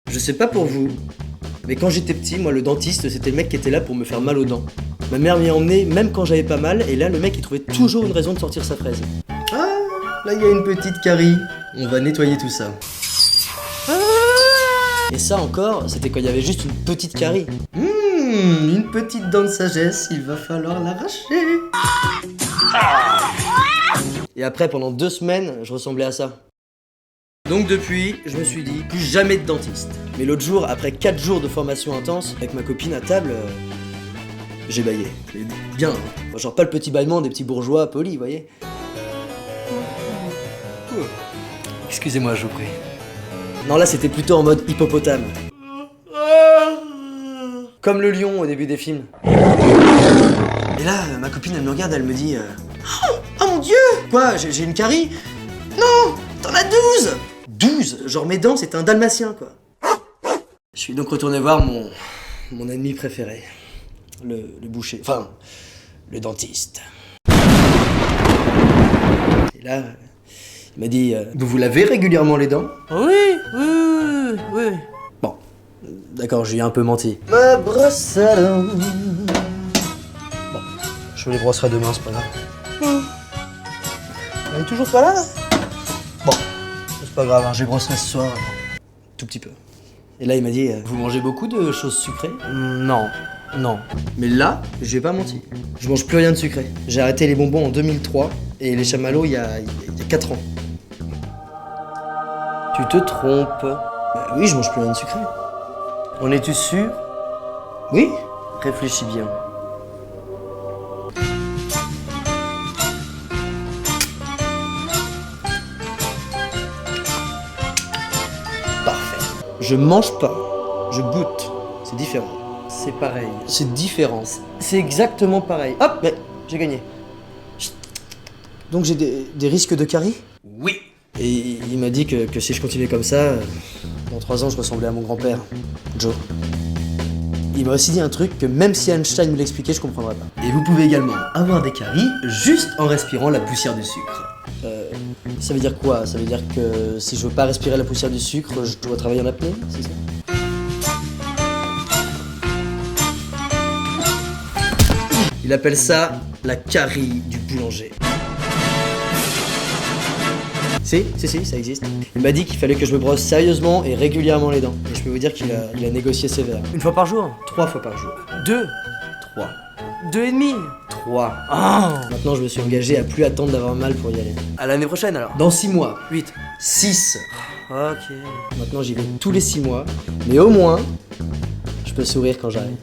Je sais pas pour vous, mais quand j'étais petit, moi le dentiste c'était le mec qui était là pour me faire mal aux dents. Ma mère m'y emmenait même quand j'avais pas mal, et là le mec il trouvait toujours une raison de sortir sa fraise. Ah, là il y a une petite carie, on va nettoyer tout ça. Et ça encore, c'était quand il y avait juste une petite carie. Une petite dent de sagesse, il va falloir l'arracher. Et après pendant 2 semaines, je ressemblais à ça. Donc depuis, je me suis dit, plus jamais de dentiste. Mais l'autre jour, après 4 jours de formation intense, avec ma copine à table, j'ai baillé. Bien, hein. Genre pas le petit bâillement des petits bourgeois polis, vous voyez. Excusez-moi, je vous prie. Non, là c'était plutôt en mode hippopotame. Comme le lion au début des films. Et là, ma copine elle me regarde, elle me dit Oh mon dieu! Quoi, j'ai une carie? Non! T'en as 12! 12? Genre mes dents, c'était un dalmatien, quoi. Je suis donc retourné voir mon ennemi préféré. Le boucher. Enfin, le dentiste. Et là, il m'a dit Vous vous lavez régulièrement les dents? Oui. Bon, d'accord, je lui ai un peu menti. Ma brosse à dents. Bon, je me les brosserai demain, c'est pas grave. Elle est toujours pas là? Bon, c'est pas grave, hein, je les brosserai ce soir. Tout petit peu. Et là, il m'a dit Vous mangez beaucoup de choses sucrées? Non. Mais là, je vais pas menti. Je mange plus rien de sucré. J'ai arrêté les bonbons en 2003 et les chamallows il y a 4 ans. Tu te trompes. Bah oui, je mange plus rien de sucré. En es-tu sûr? Oui? Réfléchis bien. Parfait. Je mange pas. Je goûte. C'est différent. C'est pareil. C'est différent. C'est exactement pareil. Hop, mais j'ai gagné. Chut. Donc j'ai des risques de carie? Oui. Et il m'a dit que si je continuais comme ça, dans 3 ans je ressemblais à mon grand-père, Joe. Il m'a aussi dit un truc que même si Einstein me l'expliquait, je comprendrais pas. Et vous pouvez également avoir des caries juste en respirant la poussière du sucre. Ça veut dire quoi? Ça veut dire que si je veux pas respirer la poussière du sucre, je dois travailler en apnée, c'est ça? Il appelle ça la carie du boulanger. Si, ça existe. Il m'a dit qu'il fallait que je me brosse sérieusement et régulièrement les dents. Et je peux vous dire qu'il a négocié sévère. 1 fois par jour? 3 fois par jour. 2? 3. 2,5? 3. Oh! Maintenant, je me suis engagé à plus attendre d'avoir mal pour y aller. À l'année prochaine alors? Dans 6 mois. 8. 6. Ok. Maintenant, j'y vais tous les 6 mois. Mais au moins, je peux sourire quand j'arrive.